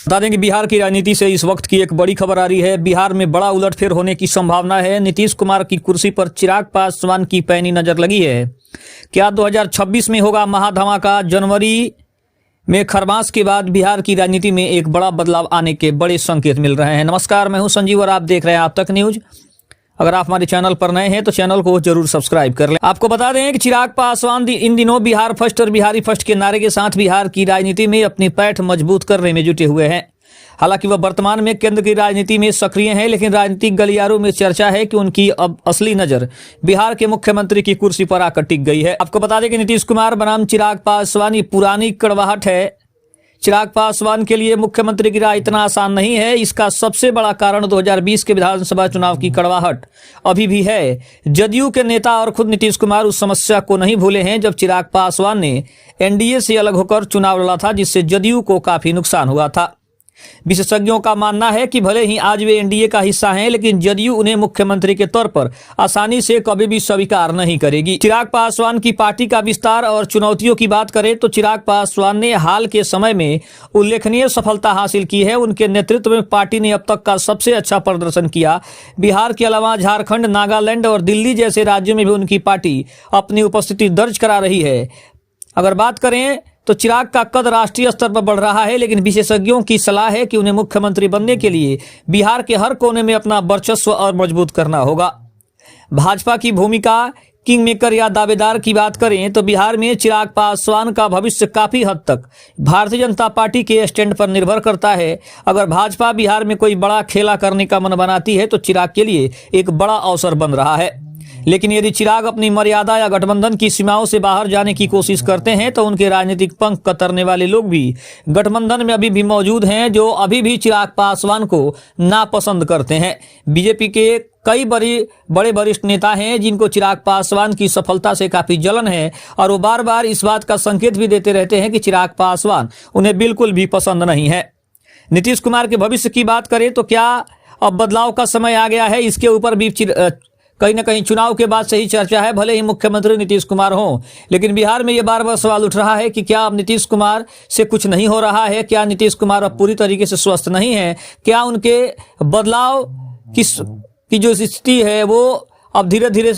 बता दें कि बिहार की राजनीति से इस वक्त की एक बड़ी खबर आ रही है। बिहार में बड़ा उलटफेर होने की संभावना है। नीतीश कुमार की कुर्सी पर चिराग पासवान की पैनी नजर लगी है। क्या 2026 में होगा महाधमाका? जनवरी में खरमास के बाद बिहार की राजनीति में एक बड़ा बदलाव आने के बड़े संकेत मिल रहे हैं। नमस्कार, मैं हूं संजीव और आप देख रहे हैं आप तक न्यूज। अगर आप हमारे चैनल पर नए हैं तो चैनल को जरूर सब्सक्राइब कर लें। आपको बता दें कि चिराग पासवान इन दिनों बिहार फर्स्ट और बिहारी फर्स्ट के नारे के साथ बिहार की राजनीति में अपनी पैठ मजबूत करने में जुटे हुए हैं। हालांकि वह वर्तमान में केंद्र की राजनीति में सक्रिय हैं, लेकिन राजनीतिक गलियारों में चर्चा है कि उनकी अब असली नजर बिहार के मुख्यमंत्री की कुर्सी पर आकर टिक गई है। आपको बता दें कि नीतीश कुमार बनाम चिराग पासवान ये पुरानी कड़वाहट है। चिराग पासवान के लिए मुख्यमंत्री की राह इतना आसान नहीं है। इसका सबसे बड़ा कारण 2020 के विधानसभा चुनाव की कड़वाहट अभी भी है। जदयू के नेता और खुद नीतीश कुमार उस समस्या को नहीं भूले हैं जब चिराग पासवान ने एनडीए से अलग होकर चुनाव लड़ा था, जिससे जदयू को काफी नुकसान हुआ था। विशेषज्ञों का मानना है कि भले ही आज वे एनडीए का हिस्सा हैं, लेकिन जदयू उन्हें मुख्यमंत्री के तौर पर आसानी से कभी भी स्वीकार नहीं करेगी। चिराग पासवान की पार्टी का विस्तार और चुनौतियों की बात करें तो चिराग पासवान ने हाल के समय में उल्लेखनीय सफलता हासिल की है। उनके नेतृत्व में पार्टी ने अब तक का सबसे अच्छा प्रदर्शन किया। बिहार के अलावा झारखंड, नागालैंड और दिल्ली जैसे राज्यों में भी उनकी पार्टी अपनी उपस्थिति दर्ज करा रही है। अगर बात करें तो चिराग का कद राष्ट्रीय स्तर पर बढ़ रहा है, लेकिन विशेषज्ञों की सलाह है कि उन्हें मुख्यमंत्री बनने के लिए बिहार के हर कोने में अपना वर्चस्व और मजबूत करना होगा। भाजपा की भूमिका किंग मेकर या दावेदार की बात करें तो बिहार में चिराग पासवान का भविष्य काफी हद तक भारतीय जनता पार्टी के स्टैंड पर निर्भर करता है। अगर भाजपा बिहार में कोई बड़ा खेला करने का मन बनाती है तो चिराग के लिए एक बड़ा अवसर बन रहा है। लेकिन यदि चिराग अपनी मर्यादा या गठबंधन की सीमाओं से बाहर जाने की कोशिश करते हैं तो उनके राजनीतिक पंख कतरने वाले लोग भी गठबंधन में अभी भी मौजूद हैं, जो अभी भी चिराग पासवान को नापसंद करते हैं। बीजेपी के कई बड़े वरिष्ठ नेता हैं जिनको चिराग पासवान की सफलता से काफी जलन है, और वो बार बार इस बात का संकेत भी देते रहते हैं कि चिराग पासवान उन्हें बिल्कुल भी पसंद नहीं है। नीतीश कुमार के भविष्य की बात करें तो क्या अब बदलाव का समय आ गया है? इसके ऊपर भी कहीं ना कहीं चुनाव के बाद से ही चर्चा है। भले ही मुख्यमंत्री नीतीश कुमार हों, लेकिन बिहार में ये बार बार सवाल उठ रहा है कि क्या अब नीतीश कुमार से कुछ नहीं हो रहा है? क्या नीतीश कुमार अब पूरी तरीके से स्वस्थ नहीं है? क्या उनके बदलाव की जो स्थिति है वो अब धीरे धीरे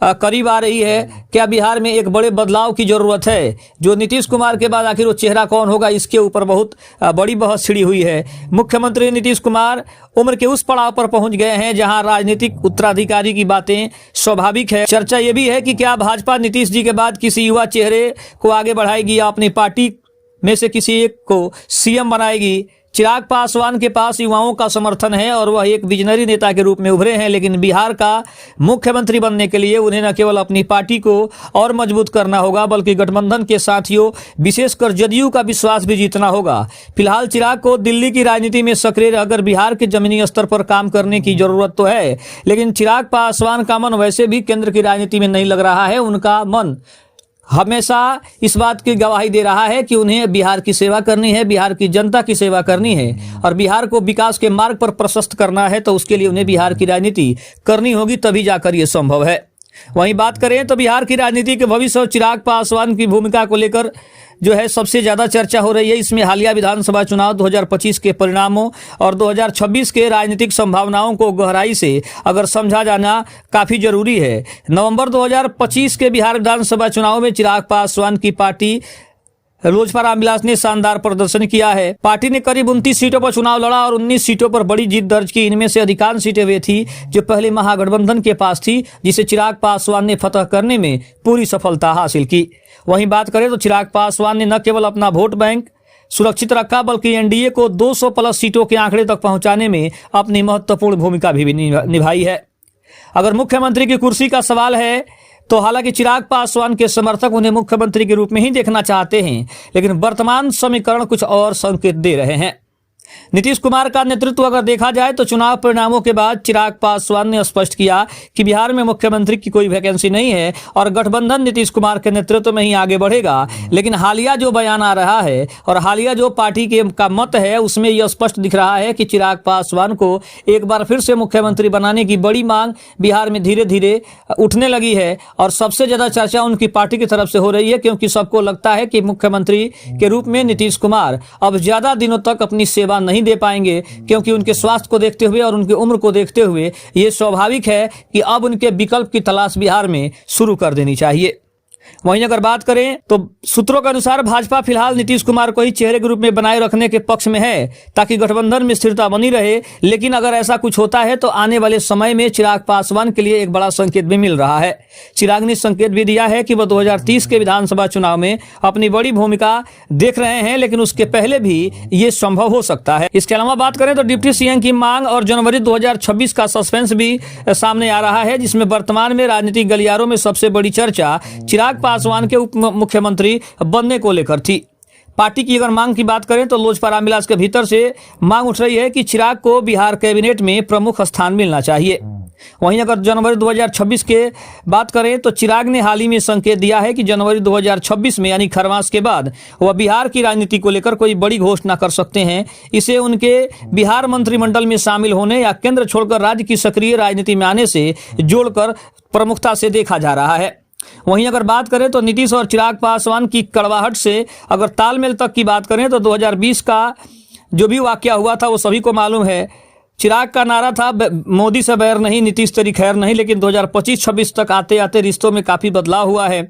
करीब आ रही है? क्या बिहार में एक बड़े बदलाव की जरूरत है? जो नीतीश कुमार के बाद आखिर वो चेहरा कौन होगा, इसके ऊपर बहुत बड़ी बहस छिड़ी हुई है। मुख्यमंत्री नीतीश कुमार उम्र के उस पड़ाव पर पहुंच गए हैं जहां राजनीतिक उत्तराधिकारी की बातें स्वाभाविक है। चर्चा ये भी है कि क्या भाजपा नीतीश जी के बाद किसी युवा चेहरे को आगे बढ़ाएगी या अपनी पार्टी में से किसी एक को सीएम बनाएगी? चिराग पासवान के पास युवाओं का समर्थन है और वह एक विजनरी नेता के रूप में उभरे हैं, लेकिन बिहार का मुख्यमंत्री बनने के लिए उन्हें न केवल अपनी पार्टी को और मजबूत करना होगा, बल्कि गठबंधन के साथियों विशेषकर जदयू का विश्वास भी जीतना होगा। फिलहाल चिराग को दिल्ली की राजनीति में सक्रिय रहकर बिहार के जमीनी स्तर पर काम करने की जरूरत तो है, लेकिन चिराग पासवान का मन वैसे भी केंद्र की राजनीति में नहीं लग रहा है। उनका मन हमेशा इस बात की गवाही दे रहा है कि उन्हें बिहार की सेवा करनी है, बिहार की जनता की सेवा करनी है और बिहार को विकास के मार्ग पर प्रशस्त करना है। तो उसके लिए उन्हें बिहार की राजनीति करनी होगी, तभी जाकर ये संभव है। वहीं बात करें तो बिहार की राजनीति के भविष्य और चिराग पासवान की भूमिका को लेकर जो है सबसे ज्यादा चर्चा हो रही है। इसमें हालिया विधानसभा चुनाव 2025 के परिणामों और 2026 के राजनीतिक संभावनाओं को गहराई से अगर समझा जाना काफी जरूरी है। नवंबर 2025 के बिहार विधानसभा चुनाव में चिराग पासवान की पार्टी लोजपा रामविलास ने शानदार प्रदर्शन किया है। पार्टी ने करीब 29 सीटों पर चुनाव लड़ा और 19 सीटों पर बड़ी जीत दर्ज की। इनमें से अधिकांश सीटें वे थी जो पहले महागठबंधन के पास थी, जिसे चिराग पासवान ने फतह करने में पूरी सफलता हासिल की। वहीं बात करें तो चिराग पासवान ने न केवल अपना वोट बैंक सुरक्षित रखा, बल्कि एनडीए को 200 प्लस सीटों के आंकड़े तक पहुंचाने में अपनी महत्वपूर्ण भूमिका भी निभाई है। अगर मुख्यमंत्री की कुर्सी का सवाल है तो हालांकि चिराग पासवान के समर्थक उन्हें मुख्यमंत्री के रूप में ही देखना चाहते हैं, लेकिन वर्तमान समीकरण कुछ और संकेत दे रहे हैं। नीतीश कुमार का नेतृत्व अगर देखा जाए तो चुनाव परिणामों के बाद चिराग पासवान ने स्पष्ट किया कि बिहार में मुख्यमंत्री की कोई वैकेंसी नहीं है और गठबंधन नीतीश कुमार के नेतृत्व में ही आगे बढ़ेगा। लेकिन हालिया जो बयान आ रहा है और हालिया जो पार्टी का मत है, उसमें यह स्पष्ट दिख रहा है कि चिराग पासवान को एक बार फिर से मुख्यमंत्री बनाने की बड़ी मांग बिहार में धीरे धीरे उठने लगी है और सबसे ज्यादा चर्चा उनकी पार्टी की तरफ से हो रही है, क्योंकि सबको लगता है कि मुख्यमंत्री के रूप में नीतीश कुमार अब ज्यादा दिनों तक अपनी सेवा योगदान नहीं दे पाएंगे, क्योंकि उनके स्वास्थ्य को देखते हुए और उनकी उम्र को देखते हुए ये स्वाभाविक है कि अब उनके विकल्प की तलाश बिहार में शुरू कर देनी चाहिए। वहीं अगर बात करें तो सूत्रों के अनुसार भाजपा फिलहाल नीतीश कुमार को ही चेहरे के रूप में बनाए रखने के पक्ष में है, ताकि गठबंधन में स्थिरता बनी रहे। लेकिन अगर ऐसा कुछ होता है तो आने वाले समय में चिराग पासवान के लिए एक बड़ा संकेत भी मिल रहा है। चिराग ने संकेत भी दिया है कि वह 2030 के विधानसभा चुनाव में अपनी बड़ी भूमिका देख रहे हैं, लेकिन उसके पहले भी ये संभव हो सकता है। इसके अलावा बात करें तो डिप्टी सीएम की मांग और जनवरी 2026 का सस्पेंस भी सामने आ रहा है, जिसमें वर्तमान में राजनीतिक गलियारों में सबसे बड़ी चर्चा चिराग पासवान के उप मुख्यमंत्री बनने को लेकर थी। पार्टी की अगर मांग की बात करें तो लोजपा रामविलास के भीतर से मांग उठ रही है कि चिराग को बिहार कैबिनेट में प्रमुख स्थान मिलना चाहिए। वहीं अगर जनवरी 2026 के बात करें तो चिराग ने हाल ही में संकेत दिया है कि जनवरी 2026 में यानी खरमास के बाद वह बिहार की राजनीति को लेकर कोई बड़ी घोषणा कर सकते हैं। इसे उनके बिहार मंत्रिमंडल में शामिल होने या केंद्र छोड़कर राज्य की सक्रिय राजनीति में आने से जोड़कर प्रमुखता से देखा जा रहा है। वहीं अगर बात करें तो नीतीश और चिराग पासवान की कड़वाहट से अगर तालमेल तक की बात करें तो 2020 का जो भी वाकया हुआ था वो सभी को मालूम है। चिराग का नारा था मोदी से बैर नहीं, नीतीश तेरी खैर नहीं, लेकिन 2025-26 तक आते आते रिश्तों में काफी बदलाव हुआ है।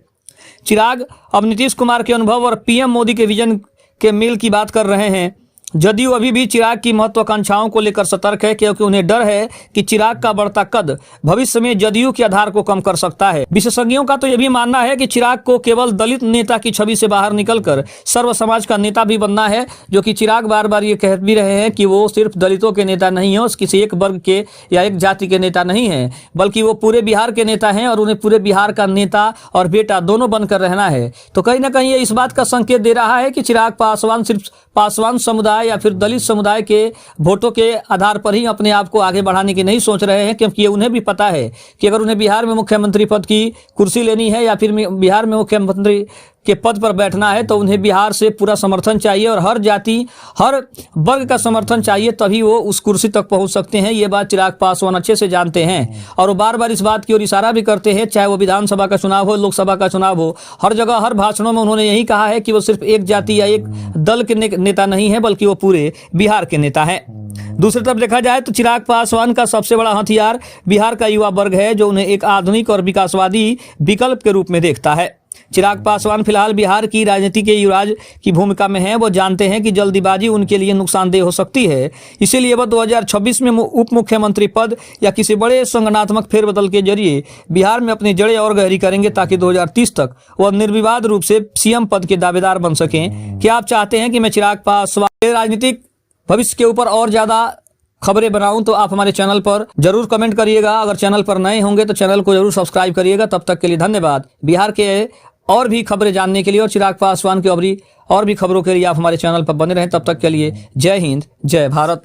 चिराग अब नीतीश कुमार के अनुभव और पीएम मोदी के विजन के मेल की बात कर रहे हैं। जदयू अभी भी चिराग की महत्वाकांक्षाओं को लेकर सतर्क है, क्योंकि उन्हें डर है कि चिराग का बढ़ता कद भविष्य में जदयू के आधार को कम कर सकता है। विशेषज्ञों का तो यह भी मानना है कि चिराग को केवल दलित नेता की छवि से बाहर निकलकर सर्व समाज का नेता भी बनना है, जो कि चिराग बार बार ये कह भी रहे हैं कि वो सिर्फ दलितों के नेता नहीं है, किसी एक वर्ग के या एक जाति के नेता नहीं है, बल्कि वो पूरे बिहार के नेता हैं और उन्हें पूरे बिहार का नेता और बेटा दोनों बनकर रहना है। तो कहीं ना कहीं ये इस बात का संकेत दे रहा है कि चिराग पासवान सिर्फ पासवान समुदाय या फिर दलित समुदाय के वोटों के आधार पर ही अपने आप को आगे बढ़ाने की नहीं सोच रहे हैं, क्योंकि ये उन्हें भी पता है कि अगर उन्हें बिहार में मुख्यमंत्री पद की कुर्सी लेनी है या फिर बिहार में मुख्यमंत्री के पद पर बैठना है तो उन्हें बिहार से पूरा समर्थन चाहिए और हर जाति हर वर्ग का समर्थन चाहिए, तभी वो उस कुर्सी तक पहुंच सकते हैं। ये बात चिराग पासवान अच्छे से जानते हैं और वो बार बार इस बात की ओर इशारा भी करते हैं, चाहे वो विधानसभा का चुनाव हो, लोकसभा का चुनाव हो, हर जगह हर भाषणों में उन्होंने यही कहा है कि वो सिर्फ एक जाति या एक दल के नेता नहीं है, बल्कि वो पूरे बिहार के नेता हैं। दूसरी तरफ देखा जाए तो चिराग पासवान का सबसे बड़ा हथियार बिहार का युवा वर्ग है, जो उन्हें एक आधुनिक और विकासवादी विकल्प के रूप में देखता है। चिराग पासवान फिलहाल बिहार की राजनीति के युवराज की भूमिका में हैं। वो जानते हैं कि जल्दीबाजी उनके लिए नुकसानदेह हो सकती है, इसीलिए वह 2026 में उप मुख्यमंत्री पद या किसी बड़े संगठनात्मक फेरबदल के जरिए बिहार में अपनी जड़ें और गहरी करेंगे, ताकि 2030 तक वह निर्विवाद रूप से सीएम पद के दावेदार बन सकें। क्या आप चाहते हैं कि मैं चिराग पासवान के राजनीतिक भविष्य के ऊपर और ज्यादा खबरें बनाऊं तो आप हमारे चैनल पर जरूर कमेंट करिएगा। अगर चैनल पर नए होंगे तो चैनल को जरूर सब्सक्राइब करिएगा। तब तक के लिए धन्यवाद। बिहार के और भी खबरें जानने के लिए और चिराग पासवान की और भी खबरों के लिए आप हमारे चैनल पर बने रहें। तब तक के लिए जय हिंद, जय भारत।